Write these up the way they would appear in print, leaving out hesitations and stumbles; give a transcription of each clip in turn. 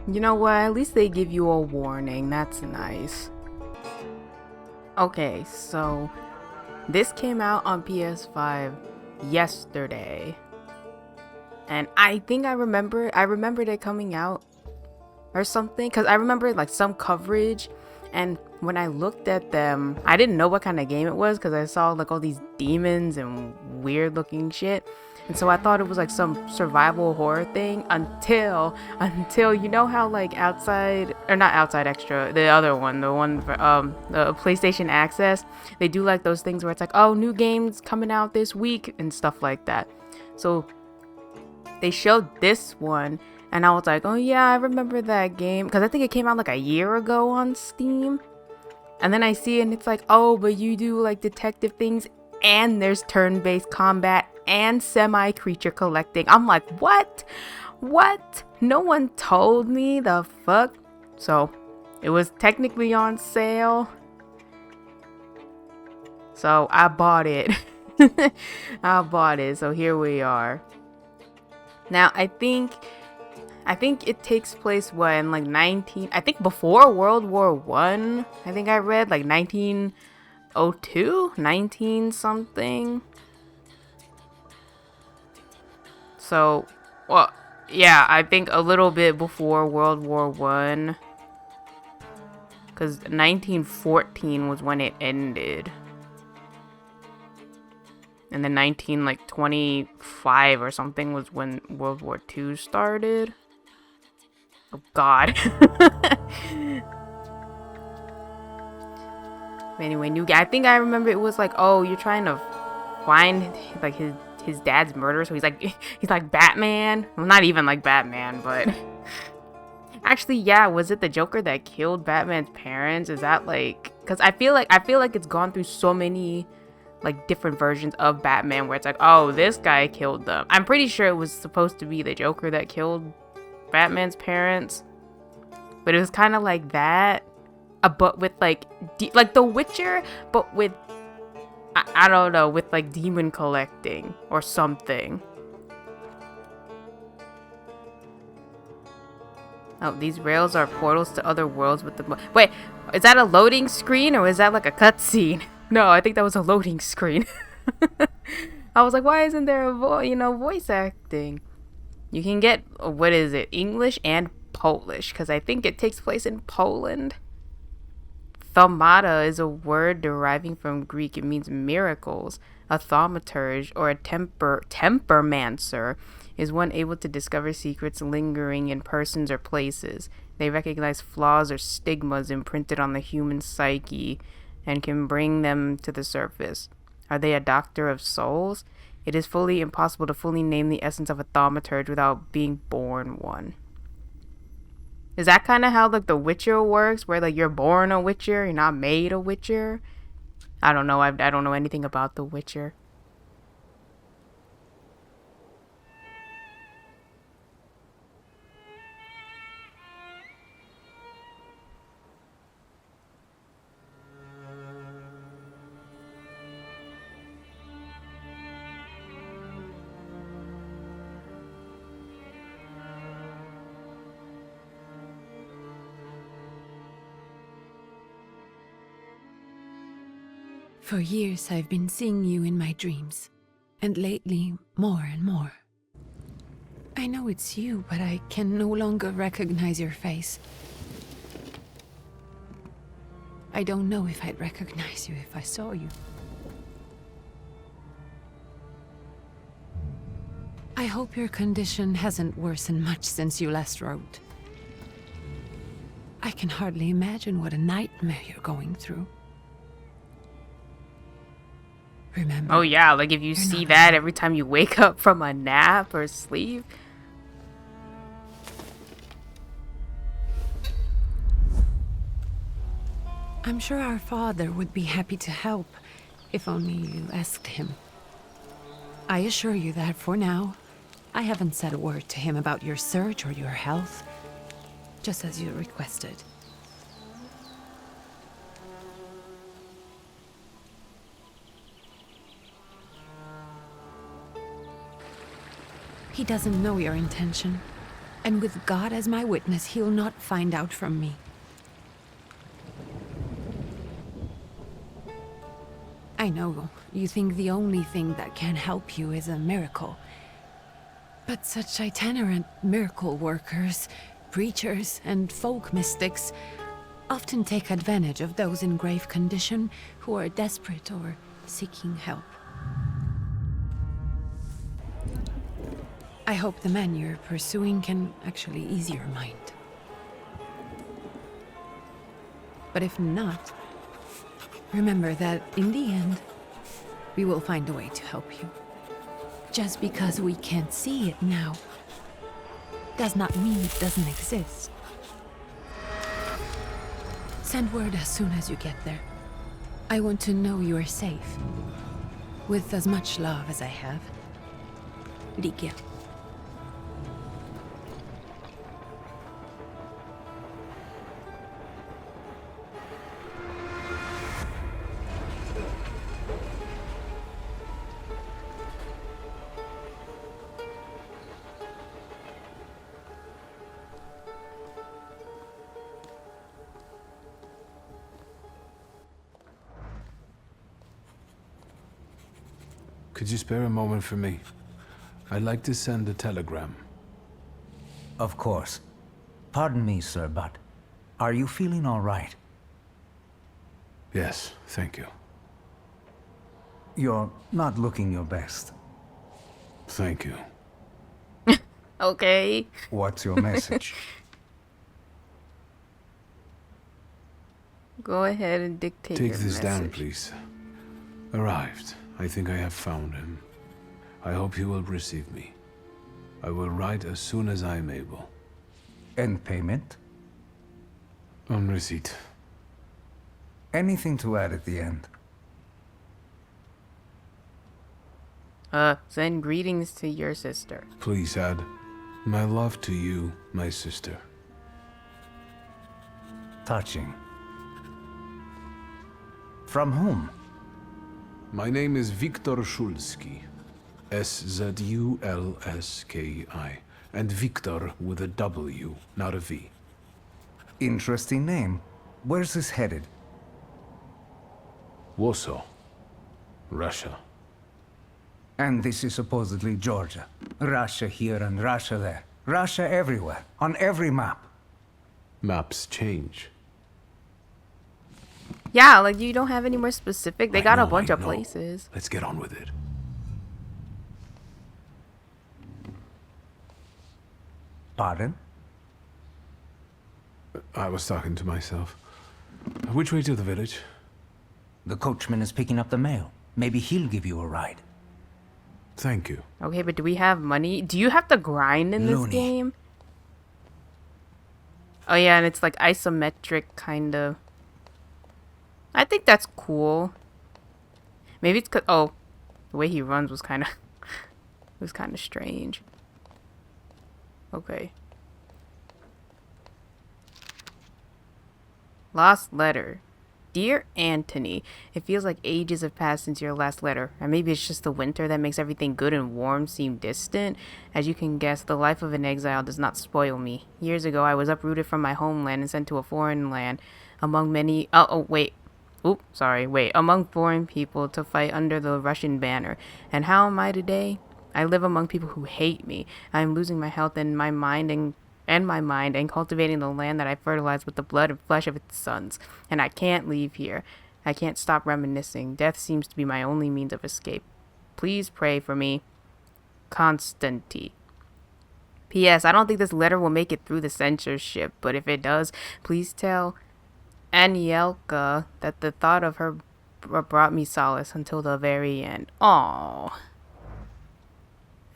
You know what? At least they give you a warning. That's nice. Okay, so this came out on PS5 yesterday. And I think I remembered it coming out or something because I remember like some coverage, and when I looked at them I didn't know what kind of game it was because I saw like all these demons and weird looking shit, and so I thought it was like some survival horror thing until you know how like outside or not outside extra, the other one, the one for the PlayStation Access, they do like those things where it's like, oh, new games coming out this week and stuff like that. So they showed this one and I was like, oh yeah, I remember that game because I think it came out like a year ago on Steam. And then I see it and it's like, oh, but you do like detective things and there's turn-based combat and semi-creature collecting. I'm like, what? What? No one told me, the fuck? So it was technically on sale. So I bought it. I bought it. So here we are. Now I think it takes place when like 19, I think before World War 1. I think I read like 1902, 19 something. So, well, yeah, I think a little bit before World War 1 cuz 1914 was when it ended. And then 19 like 25 or something was when World War 2 started. Oh god. Anyway, new guy. I think I remember it was like, oh, you're trying to find like his dad's murderer, so he's like Batman. Well, not even like Batman, but actually, yeah, was it the Joker that killed Batman's parents? Is that like, because I feel like it's gone through so many like different versions of Batman where it's like, oh, this guy killed them. I'm pretty sure it was supposed to be the Joker that killed Batman's parents, but it was kind of like that, but with like like The Witcher, but with I don't know, with like demon collecting or something. Oh, these rails are portals to other worlds with the wait, is that a loading screen or is that like a cutscene? No, I think that was a loading screen. I was like, why isn't there a voice acting? You can get, what is it, English and Polish, because I think it takes place in Poland. Thaumata is a word deriving from Greek. It means miracles. A thaumaturge, or a tempermancer, is one able to discover secrets lingering in persons or places. They recognize flaws or stigmas imprinted on the human psyche and can bring them to the surface. Are they a doctor of souls? It is fully impossible to fully name the essence of a thaumaturge without being born one. Is that kind of how like The Witcher works, where like you're born a Witcher, you're not made a Witcher? I don't know. I don't know anything about The Witcher. For years I've been seeing you in my dreams, and lately more and more. I know it's you, but I can no longer recognize your face. I don't know if I'd recognize you if I saw you. I hope your condition hasn't worsened much since you last wrote. I can hardly imagine what a nightmare you're going through. Remember, Oh yeah, like if you see that every time you wake up from a nap or sleep. I'm sure our father would be happy to help, if only you asked him. I assure you that for now, I haven't said a word to him about your search or your health, just as you requested. He doesn't know your intention. And with God as my witness, he'll not find out from me. I know you think the only thing that can help you is a miracle. But such itinerant miracle workers, preachers, and folk mystics often take advantage of those in grave condition who are desperate or seeking help. I hope the man you're pursuing can actually ease your mind. But if not, remember that in the end, we will find a way to help you. Just because we can't see it now does not mean it doesn't exist. Send word as soon as you get there. I want to know you are safe. With as much love as I have. Ligia. Could you spare a moment for me? I'd like to send a telegram. Of course. Pardon me, sir, but are you feeling all right? Yes, thank you. You're not looking your best. Thank you. Okay. What's your message? Go ahead and dictate Take your this down, message. please. Arrived. I think I have found him. I hope he will receive me. I will write as soon as I am able. And payment? On receipt. Anything to add at the end? Send greetings to your sister. Please add, my love to you, my sister. Touching. From whom? My name is Viktor Szulski. Szulski. And Viktor with a W, not a V. Interesting name. Where's this headed? Warsaw. Russia. And this is supposedly Georgia. Russia here and Russia there. Russia everywhere. On every map. Maps change. Yeah, like you don't have any more specific. They got a bunch I of know. places. Let's get on with it. Pardon? I was talking to myself. Which way to the village? The coachman is picking up the mail. Maybe he'll give you a ride. Thank you. Okay, but do we have money? Do you have to grind in this Loony. game? Oh yeah, and it's like isometric kind of. I think that's cool. Maybe it's 'cause oh, the way he runs was kind of strange. Okay. Lost letter. Dear Anthony, it feels like ages have passed since your last letter, and maybe it's just the winter that makes everything good and warm seem distant. As you can guess, the life of an exile does not spoil me. Years ago, I was uprooted from my homeland and sent to a foreign land among many... among foreign people to fight under the Russian banner. And how am I today? I live among people who hate me. I am losing my health and my mind and cultivating the land that I fertilized with the blood and flesh of its sons. And I can't leave here. I can't stop reminiscing. Death seems to be my only means of escape. Please pray for me. Constanti. P.S. I don't think this letter will make it through the censorship, but if it does, please tell Anielka that the thought of her brought me solace until the very end. Aww.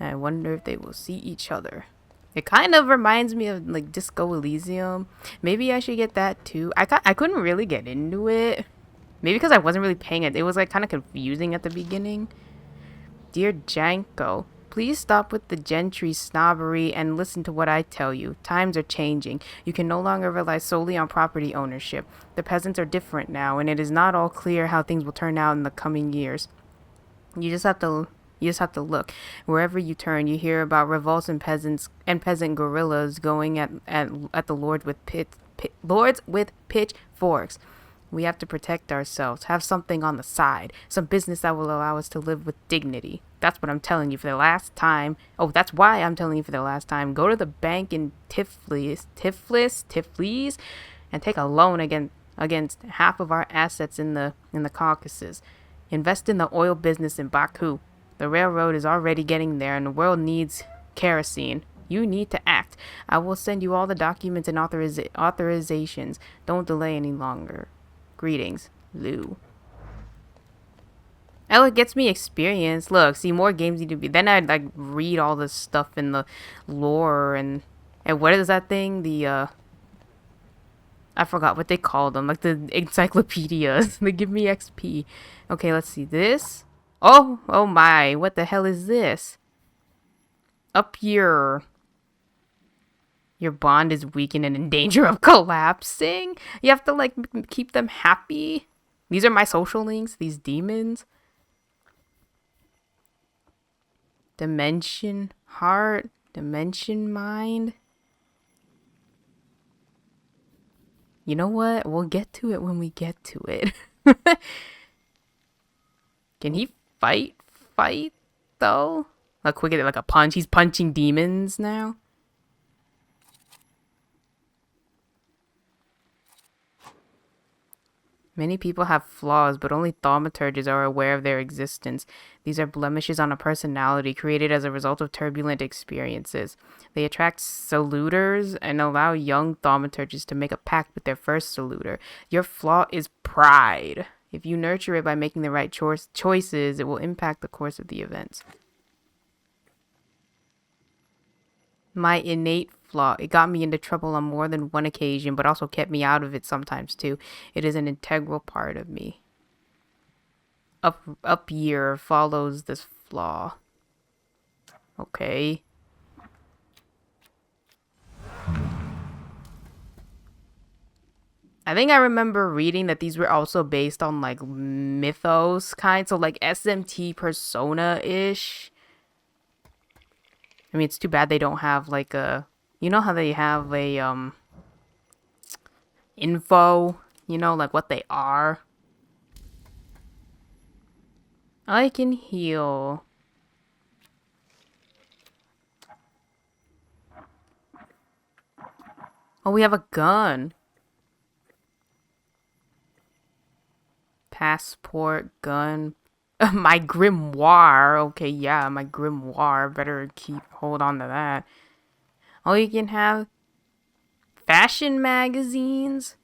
I wonder if they will see each other. It kind of reminds me of like Disco Elysium. Maybe I should get that too. I couldn't really get into it. Maybe because I wasn't really paying it. It was like kind of confusing at the beginning. Dear Janko, please stop with the gentry snobbery and listen to what I tell you. Times are changing. You can no longer rely solely on property ownership. The peasants are different now, and it is not all clear how things will turn out in the coming years. You just have to You just have to look. Wherever you turn, you hear about revolts and peasant guerrillas going at the lords with pitchforks. We have to protect ourselves, have something on the side, some business that will allow us to live with dignity. That's what I'm telling you for the last time. Oh, that's why I'm telling you for the last time. Go to the bank in Tiflis, and take a loan against half of our assets in the Caucasus. Invest in the oil business in Baku. The railroad is already getting there, and the world needs kerosene. You need to act. I will send you all the documents and authorizations. Don't delay any longer. Greetings, Lou. Oh, it gets me experience. Look, see, more games need to be. Then I'd like read all this stuff in the lore and what is that thing? The I forgot what they call them, like the encyclopedias. They give me XP. Okay, let's see this. Oh my! What the hell is this? Up here. Your bond is weakened and in danger of collapsing. You have to like keep them happy. These are my social links. These demons. Dimension heart. Dimension mind. You know what? We'll get to it when we get to it. Can he fight though? Like quick, like a punch. He's punching demons now. Many people have flaws, but only thaumaturges are aware of their existence. These are blemishes on a personality created as a result of turbulent experiences. They attract saluters and allow young thaumaturges to make a pact with their first saluter. Your flaw is pride. If you nurture it by making the right choices, it will impact the course of the events. My innate flaw. It got me into trouble on more than one occasion, but also kept me out of it sometimes too. It is an integral part of me. Up year follows this flaw. Okay. I think I remember reading that these were also based on like mythos kind, so like SMT Persona-ish. I mean, it's too bad they don't have like a, you know how they have a info, you know, like what they are. I can heal. Oh, we have a gun. Passport, gun. My grimoire. Okay, yeah, my grimoire. Better hold on to that. Oh, you can have fashion magazines.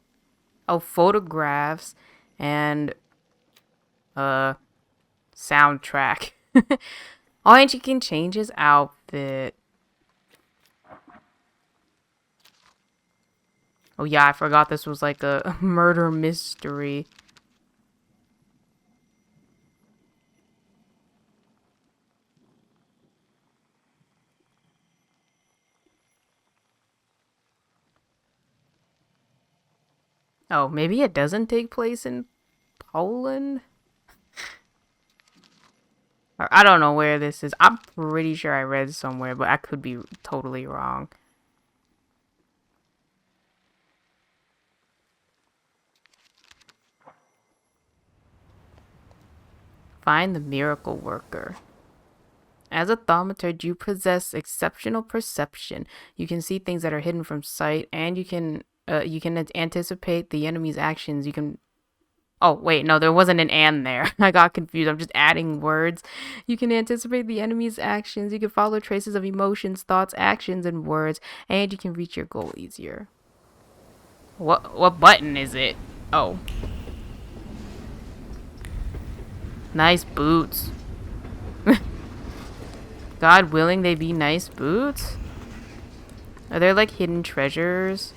Oh, photographs and soundtrack. Oh, and you can change his outfit. Oh yeah, I forgot this was like a murder mystery. Oh, maybe it doesn't take place in Poland? Or I don't know where this is. I'm pretty sure I read somewhere, but I could be totally wrong. Find the miracle worker. As a thaumaturge, you possess exceptional perception. You can see things that are hidden from sight, and you can anticipate the enemy's actions. You can... Oh, wait, no, there wasn't an and there. I got confused. I'm just adding words. You can anticipate the enemy's actions. You can follow traces of emotions, thoughts, actions, and words, and you can reach your goal easier. What button is it? Oh. Nice boots. God willing, they be nice boots? Are there like hidden treasures?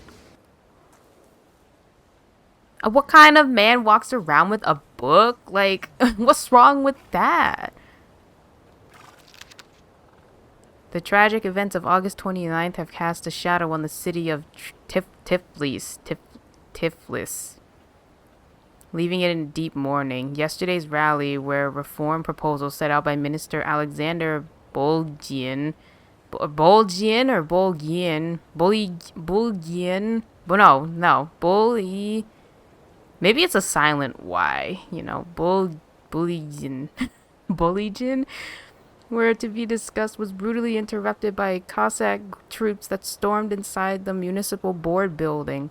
What kind of man walks around with a book? Like, what's wrong with that? The tragic events of August 29th have cast a shadow on the city of Tiflis. leaving it in deep mourning. Yesterday's rally, where reform proposals set out by Minister Alexander Bolgian, Bolgian or Bolgian, Bolgian, but no, Bully. Maybe it's a silent Y, you know, Bulligan, Bulligan, were to be discussed, was brutally interrupted by Cossack troops that stormed inside the municipal board building.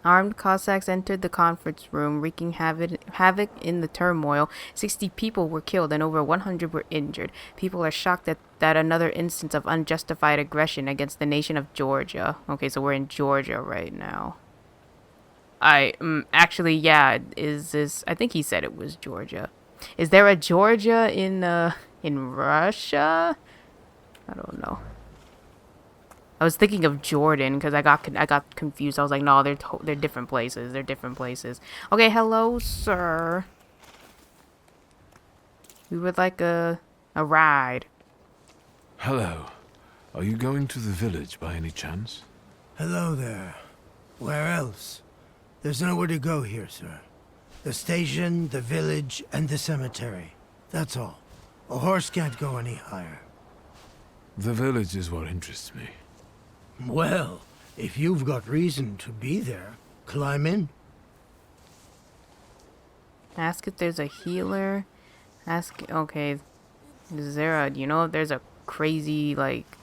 Armed Cossacks entered the conference room, wreaking havoc in the turmoil. 60 people were killed and over 100 were injured. People are shocked that another instance of unjustified aggression against the nation of Georgia. Okay, so we're in Georgia right now. Actually, yeah, is this... I think he said it was Georgia. Is there a Georgia in Russia? I don't know. I was thinking of Jordan because I got confused. I was like, no, they're different places. They're different places. Okay, hello, sir. We would like a ride. Hello. Are you going to the village by any chance? Hello there. Where else? There's nowhere to go here, sir. The station, the village, and the cemetery. That's all. A horse can't go any higher. The village is what interests me. Well, if you've got reason to be there, climb in. Ask if there's a healer. Okay. Is there a... You know if there's a crazy, like...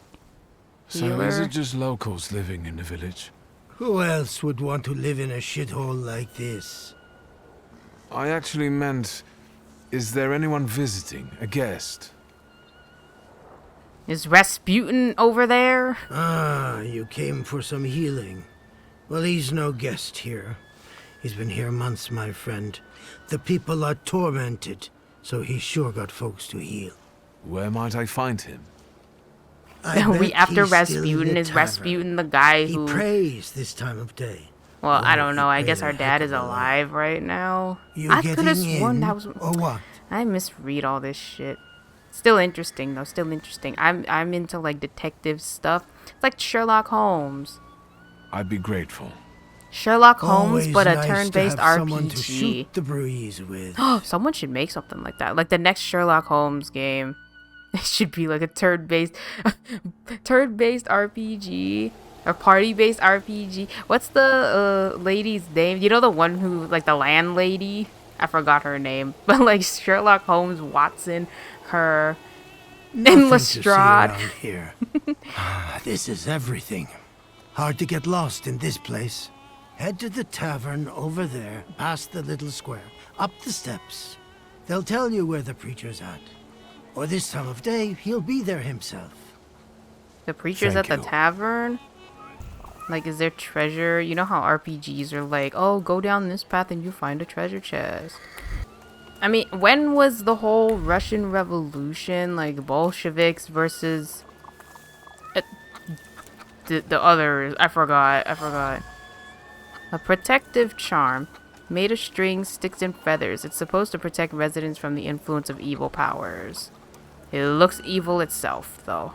healer? So is it just locals living in the village? Who else would want to live in a shithole like this? I actually meant... Is there anyone visiting? A guest? Is Rasputin over there? Ah, you came for some healing. Well, he's no guest here. He's been here months, my friend. The people are tormented, so he's sure got folks to heal. Where might I find him? We after Rasputin. Is Rasputin the guy who... He prays this time of day. Well, I don't know. I guess our dad is alive right now. You I could have sworn in, that was... or what? I misread all this shit. Still interesting, though. Still interesting. I'm into, like, detective stuff. It's like Sherlock Holmes. I'd be grateful. Sherlock Holmes, Always but a nice turn-based to have someone to RPG. shoot the breeze with. Someone should make something like that. Like the next Sherlock Holmes game. It should be like a turn-based RPG. Or party-based RPG. What's the lady's name? You know the one who, like, the landlady? I forgot her name. But, like, Sherlock Holmes, Watson, her, Nothing and Lestrade. To see around here. This is everything. Hard to get lost in this place. Head to the tavern over there, past the little square, up the steps. They'll tell you where the preacher's at. Or this time of day, he'll be there himself. The preacher's Thank at the you. tavern? Like, is there treasure? You know how RPGs are like, oh, go down this path and you find a treasure chest. I mean, when was the whole Russian Revolution, like, Bolsheviks versus the others? I forgot. A protective charm. Made of strings, sticks, and feathers. It's supposed to protect residents from the influence of evil powers. It looks evil itself, though.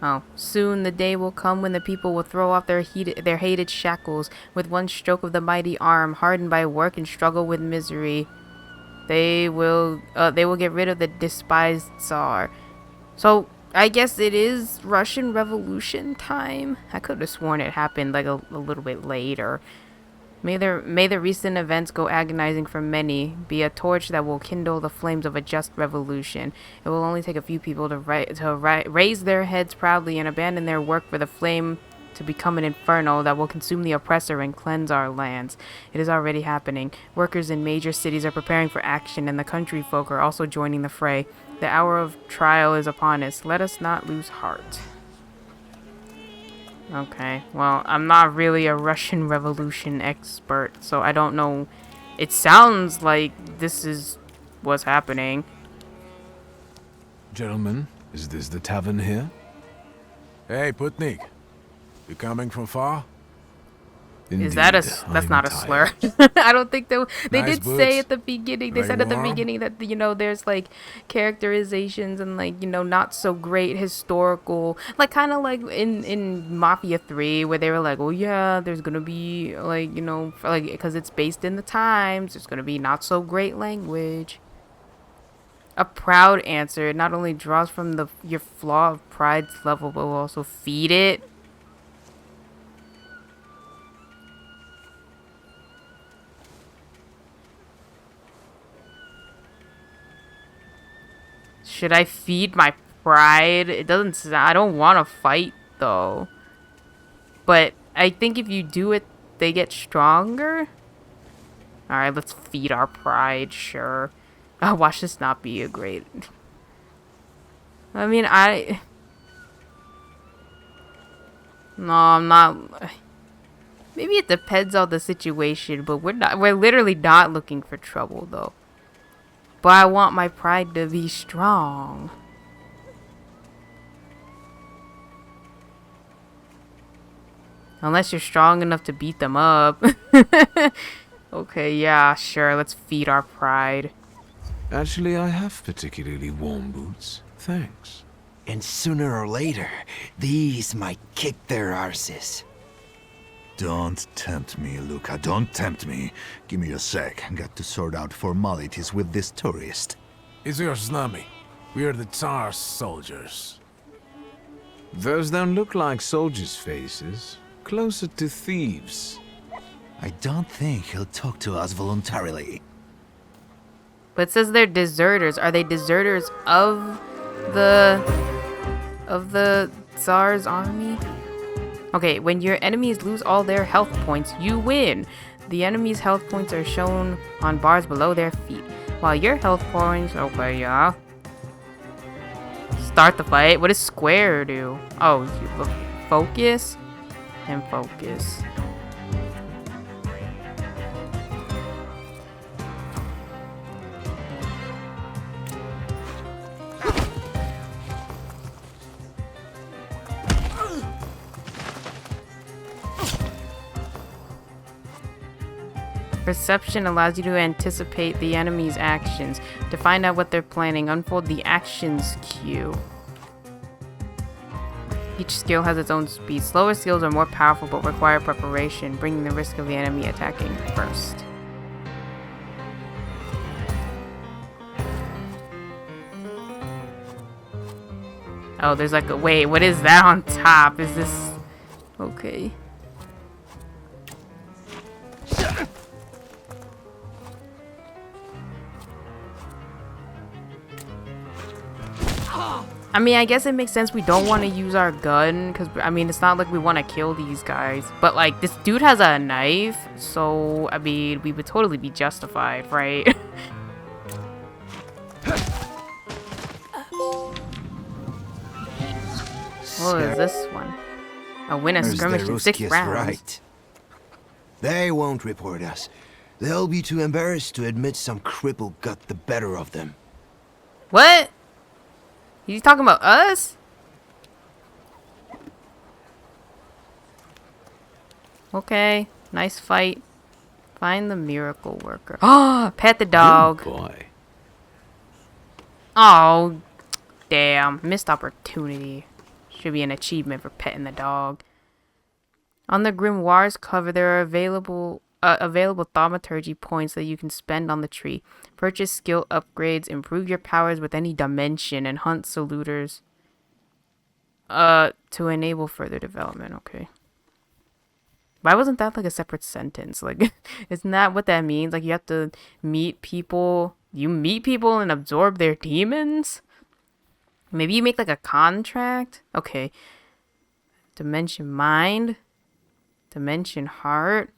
Oh, soon the day will come when the people will throw off their hated shackles with one stroke of the mighty arm, hardened by work and struggle with misery. They will get rid of the despised Tsar. So, I guess it is Russian Revolution time? I could have sworn it happened like a little bit later. May the recent events go agonizing for many, be a torch that will kindle the flames of a just revolution. It will only take a few people to raise their heads proudly and abandon their work for the flame to become an inferno that will consume the oppressor and cleanse our lands. It is already happening. Workers in major cities are preparing for action, and the country folk are also joining the fray. The hour of trial is upon us. Let us not lose heart. Okay, well, I'm not really a Russian Revolution expert, so I don't know. It sounds like this is what's happening. Gentlemen, is this the tavern here? Hey, Putnik. You coming from far? Is that a? Indeed, That's I'm not a slur. tired. I don't think they Nice did say boots. at the beginning. They Very said at the warm. beginning that there's like characterizations and like not so great historical, like kind of like in Mafia 3 where they were like, oh yeah, there's gonna be like like because it's based in the times, there's gonna be not so great language. A proud answer not only draws from your flaw of pride's level, but will also feed it. Should I feed my pride? It doesn't sound, I don't want to fight though. But I think if you do it, they get stronger. Alright, let's feed our pride, sure. Oh, watch this not be a great... I mean, No, I'm not... Maybe it depends on the situation, but we're literally not looking for trouble though. But I want my pride to be strong. Unless you're strong enough to beat them up. Okay, yeah, sure. Let's feed our pride. Actually, I have particularly warm boots. Thanks. And sooner or later, these might kick their arses. Don't tempt me, Luca. Don't tempt me. Give me a sec. Got to sort out formalities with this tourist. It's your slummy. We're the Tsar's soldiers. Those don't look like soldiers' faces. Closer to thieves. I don't think he'll talk to us voluntarily. But it says they're deserters. Are they deserters of the Tsar's army? Okay, when your enemies lose all their health points, you win. The enemy's health points are shown on bars below their feet. While your health points... Okay, yeah. Start the fight. What does square do? Oh, you look... Focus? And focus. Perception allows you to anticipate the enemy's actions. To find out what they're planning, unfold the actions queue. Each skill has its own speed. Slower skills are more powerful but require preparation, bringing the risk of the enemy attacking first. Oh, there's like a... Wait, what is that on top? Is this... Okay. I mean, I guess it makes sense we don't want to use our gun, because, I mean, it's not like we want to kill these guys. But, like, this dude has a knife, so, I mean, we would totally be justified, right? What is this one? A win a skirmish in 6 rounds. Right. They won't report us. They'll be too embarrassed to admit some cripple got the better of them. What? He's talking about us? Okay, nice fight. Find the miracle worker. Oh, pet the dog. Good boy. Oh, damn. Missed opportunity. Should be an achievement for petting the dog. On the grimoire's cover, there are available Thaumaturge points that you can spend on the tree. Purchase skill upgrades, improve your powers with any dimension, and hunt saluters to enable further development. Okay. Why wasn't that like a separate sentence? Like, isn't that what that means? Like, you have to meet people. You meet people and absorb their demons? Maybe you make like a contract? Okay. Dimension mind. Dimension heart.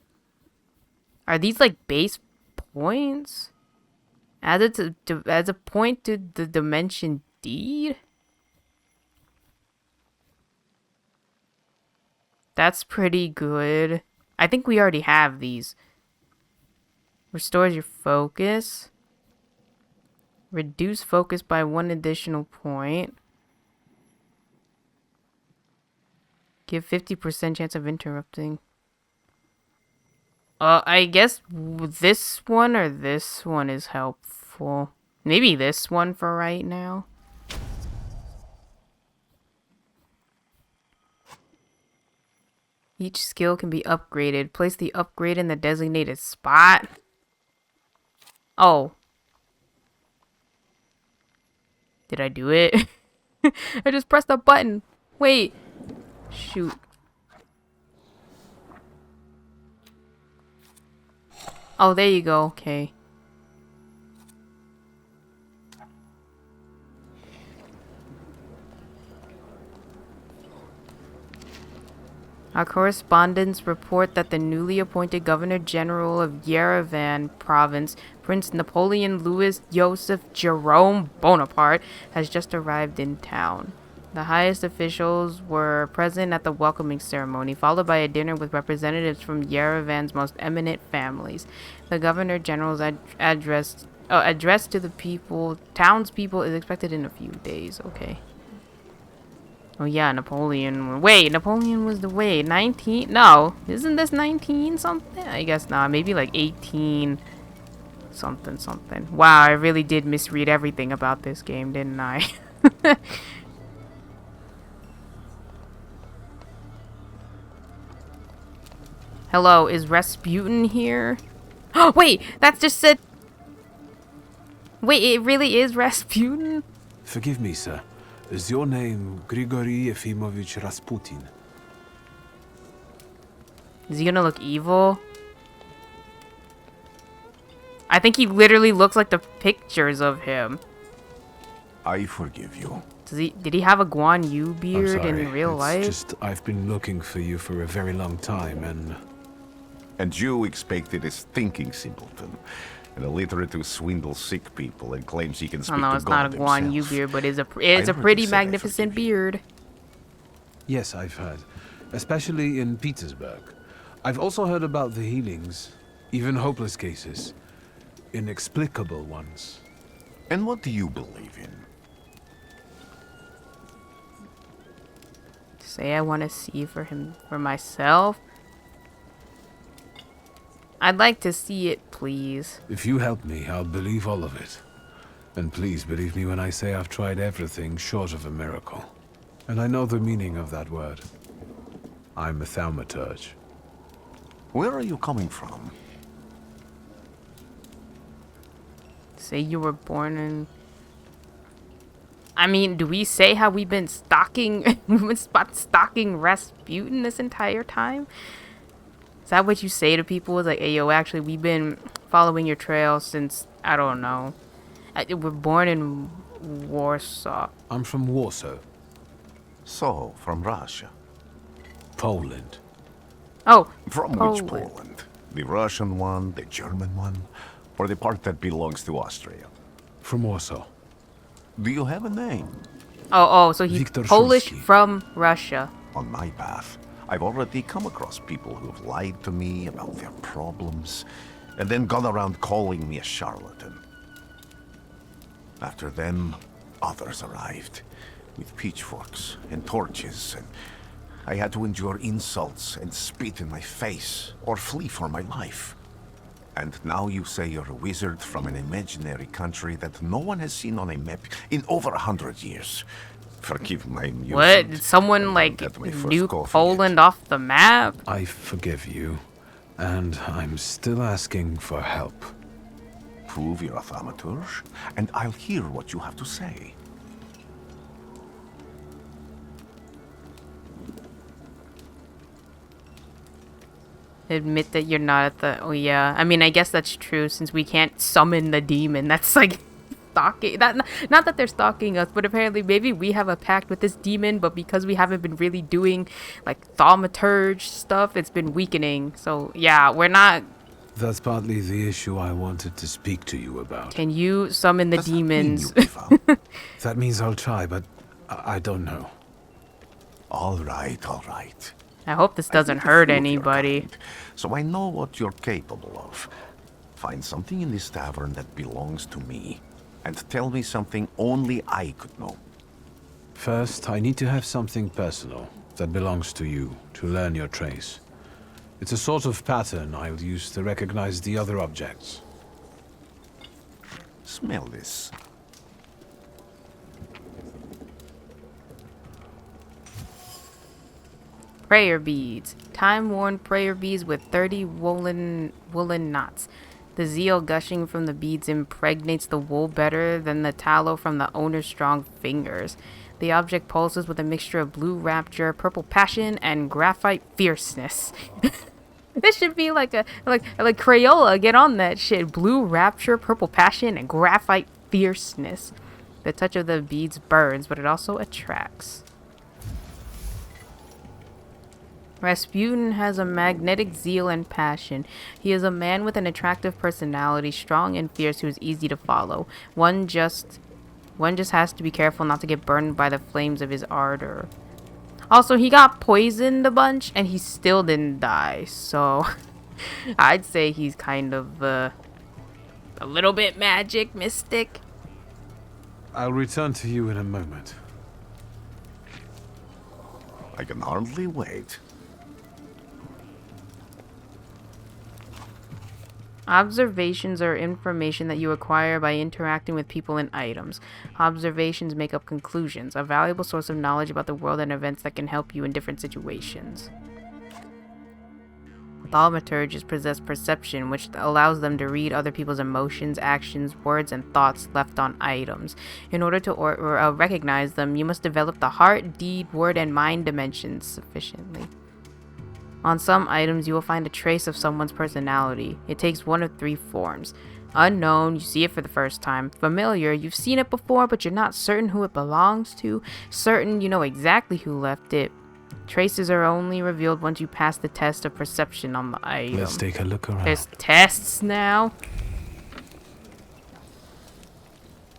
Are these like base points? Added to as a point to the dimension deed? That's pretty good. I think we already have these. Restores your focus. Reduce focus by 1 additional point. Give 50% chance of interrupting. I guess this one or this one is helpful. Maybe this one for right now. Each skill can be upgraded. Place the upgrade in the designated spot. Oh. Did I do it? I just pressed a button. Wait. Shoot. Oh, there you go. Okay. Our correspondents report that the newly appointed Governor General of Yerevan Province, Prince Napoleon Louis Joseph Jerome Bonaparte, has just arrived in town. The highest officials were present at the welcoming ceremony, followed by a dinner with representatives from Yerevan's most eminent families. The Governor General's address to the townspeople is expected in a few days. Okay. Oh yeah, Napoleon. Wait, Napoleon was 19? No, isn't this 19 something? I guess not. Maybe like 18 something something. Wow, I really did misread everything about this game, didn't I? Hello, is Rasputin here? Oh, wait, that's just said. Wait, it really is Rasputin? Forgive me, sir. Is your name Grigory Efimovich Rasputin? Is he gonna look evil? I think he literally looks like the pictures of him. I forgive you. Did he have a Guan Yu beard I'm sorry. in real It's life? just I've been looking for you for a very long time, and You expected a thinking simpleton, an illiterate who swindles sick people and claims he can speak Oh no, to it's God not a Guan Yu himself. beard, but it's a never pretty said I magnificent forgive you. beard. yes, I've heard, especially in Petersburg. I've also heard about the healings, even hopeless cases, inexplicable ones. And what do you believe in? Say I want to see for myself. I'd like to see it, please. If you help me, I'll believe all of it. And please believe me when I say I've tried everything short of a miracle. And I know the meaning of that word. I'm a Thaumaturge. Where are you coming from? Say you were born in. I mean, do we say how we've been stalking, stalking Rasputin this entire time? Is that what you say to people? It's like, hey, yo, actually, we've been following your trail since, I don't know. We're born in Warsaw. I'm from Warsaw, So, from Russia. Poland. Oh, From Poland. which Poland? The Russian one, the German one, or the part that belongs to Austria? From Warsaw. Do you have a name? Oh, so he's Viktor Polish Szulski. from Russia. On my path, I've already come across people who have lied to me about their problems, and then gone around calling me a charlatan. After them, others arrived, with pitchforks and torches, and I had to endure insults and spit in my face, or flee for my life. And now you say you're a wizard from an imaginary country that no one has seen on a map in over 100 years. Forgive my amusement. What? Did someone, I'm like, at my first nuke coffee Poland yet. off the map? I forgive you, and I'm still asking for help. Prove you're a Thaumaturge, and I'll hear what you have to say. Admit that you're not at the. Oh yeah, I mean, I guess that's true since we can't summon the demon. That's like stalking. Not that they're stalking us, but apparently maybe we have a pact with this demon. But because we haven't been really doing like Thaumaturge stuff, it's been weakening. So yeah, we're not. That's partly the issue I wanted to speak to you about. Can you summon the Does that mean demons? you'll be found? That means I'll try, but I don't know. All right, all right. I hope this I doesn't met a hurt few of your anybody. kind, so I know what you're capable of. Find something in this tavern that belongs to me, and tell me something only I could know. First, I need to have something personal that belongs to you to learn your trace. It's a sort of pattern I'll use to recognize the other objects. Smell this. Prayer beads. Time-worn prayer beads with 30 woolen knots. The zeal gushing from the beads impregnates the wool better than the tallow from the owner's strong fingers. The object pulses with a mixture of blue rapture, purple passion, and graphite fierceness. This should be like Crayola. Get on that shit. Blue rapture, purple passion, and graphite fierceness. The touch of the beads burns, but it also attracts. Rasputin has a magnetic zeal and passion. He is a man with an attractive personality, strong and fierce, who is easy to follow. One just has to be careful not to get burned by the flames of his ardor. Also, he got poisoned a bunch and he still didn't die, so I'd say he's kind of a little bit magic, mystic. I'll return to you in a moment. I can hardly wait. Observations are information that you acquire by interacting with people and items. Observations make up conclusions, a valuable source of knowledge about the world and events that can help you in different situations. Thaumaturges possess perception, which allows them to read other people's emotions, actions, words, and thoughts left on items. In order to recognize them, you must develop the heart, deed, word, and mind dimensions sufficiently. On some items, you will find a trace of someone's personality. It takes one of 3 forms. Unknown, you see it for the first time. Familiar, you've seen it before, but you're not certain who it belongs to. Certain, you know exactly who left it. Traces are only revealed once you pass the test of perception on the item. Let's take a look around. There's tests now?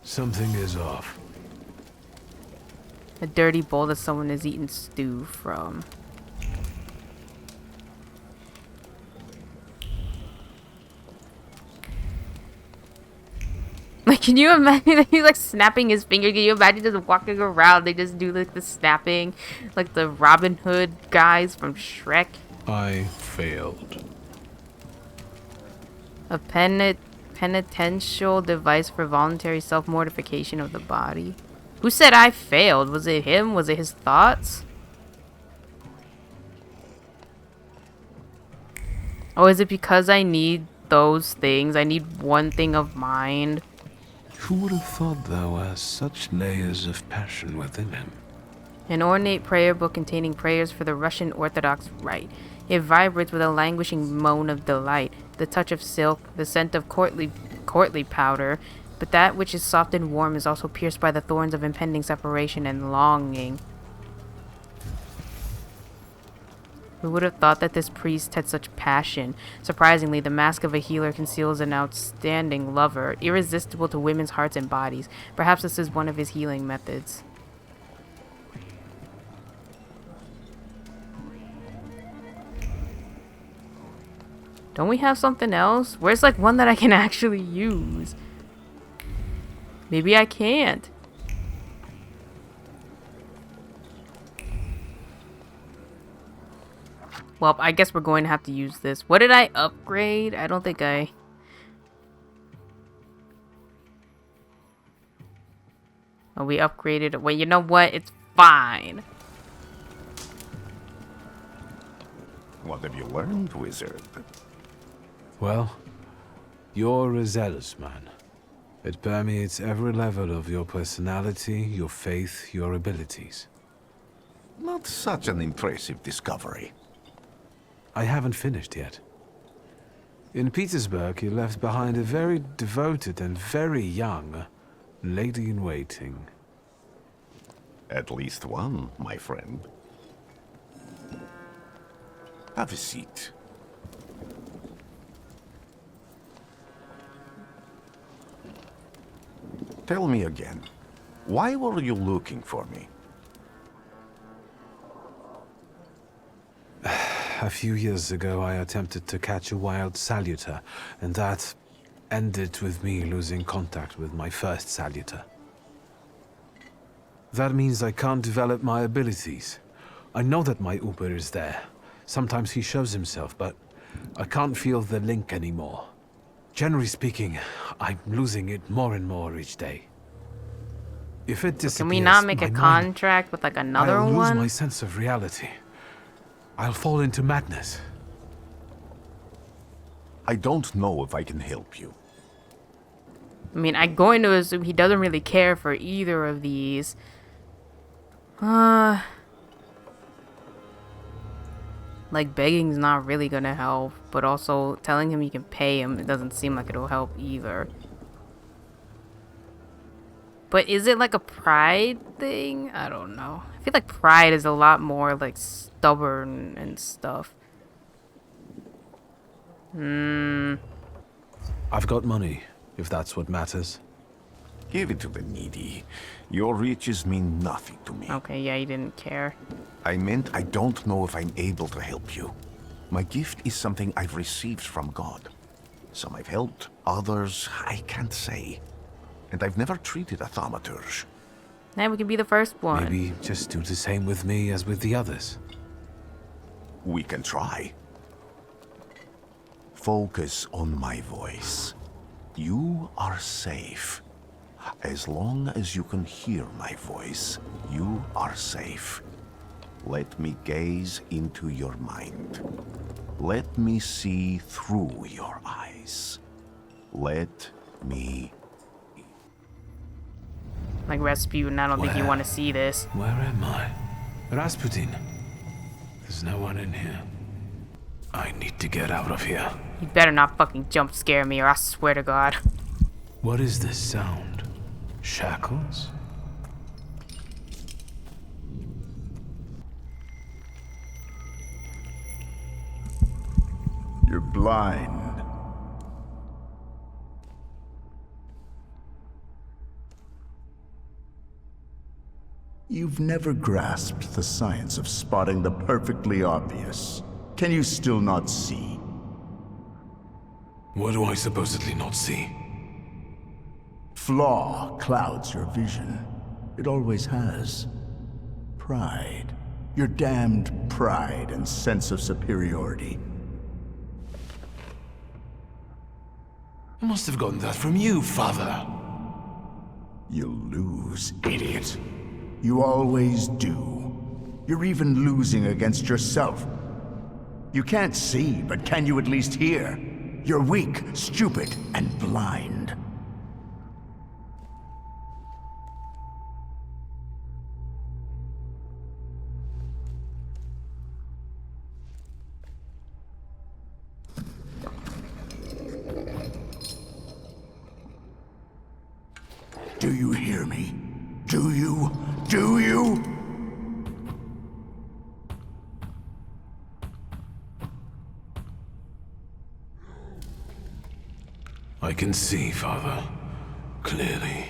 Something is off. A dirty bowl that someone has eaten stew from. Like, can you imagine that he's like snapping his finger? Can you imagine just walking around? They just do like the snapping, like the Robin Hood guys from Shrek. I failed. A penitential device for voluntary self-mortification of the body. Who said I failed? Was it him? Was it his thoughts? Or is it because I need those things? I need one thing of mind. Who would have thought there were such layers of passion within him? An ornate prayer book containing prayers for the Russian Orthodox Rite. It vibrates with a languishing moan of delight, the touch of silk, the scent of courtly powder, but that which is soft and warm is also pierced by the thorns of impending separation and longing. Who would have thought that this priest had such passion? Surprisingly, the mask of a healer conceals an outstanding lover, irresistible to women's hearts and bodies. Perhaps this is one of his healing methods. Don't we have something else? Where's like one that I can actually use? Maybe I can't. Well, I guess we're going to have to use this. What did I upgrade? I don't think I... Oh, we upgraded it. Wait, you know what? It's fine. What have you learned, wizard? Well, you're a zealous man. It permeates every level of your personality, your faith, your abilities. Not such an impressive discovery. I haven't finished yet. In Petersburg, you left behind a very devoted and very young lady-in-waiting. At least one, my friend. Have a seat. Tell me again, why were you looking for me? A few years ago, I attempted to catch a wild saluter, and that ended with me losing contact with my first saluter. That means I can't develop my abilities. I know that my Uber is there, Sometimes he shows himself, but I can't feel the link anymore. Generally speaking, I'm losing it more and more each day. If it disappears, Can we not make a my mind- contract with like another I'll lose one? my sense of reality. I'll fall into madness. I don't know if I can help you. I mean, I'm going to assume he doesn't really care for either of these. Like, begging's not really gonna help, but also telling him you can pay him, it doesn't seem like it'll help either. But is it like a pride thing? I don't know. I feel like pride is a lot more like stubborn and stuff. I've got money, if that's what matters. Give it to the needy. Your riches mean nothing to me. Okay, yeah, he didn't care. I meant I don't know if I'm able to help you. My gift is something I've received from God. Some I've helped, others I can't say. And I've never treated a thaumaturge. Now we can be the first one. Maybe just do the same with me as with the others. We can try. Focus on my voice. You are safe. As long as you can hear my voice, you are safe. Let me gaze into your mind. Let me see through your eyes. Let me... Like Rasputin, I don't think you Where? want to see this. Where am I? Rasputin. There's no one in here. I need to get out of here. You better not fucking jump scare me or I swear to God. What is this sound? Shackles? You're blind. You've never grasped the science of spotting the perfectly obvious. Can you still not see? What do I supposedly not see? Flaw clouds your vision. It always has. Pride. Your damned pride and sense of superiority. I must have gotten that from you, Father. You'll lose, idiot. You always do. You're even losing against yourself. You can't see, but can you at least hear? You're weak, stupid, and blind. Do you hear me? Do you? Do you? I can see, Father. Clearly.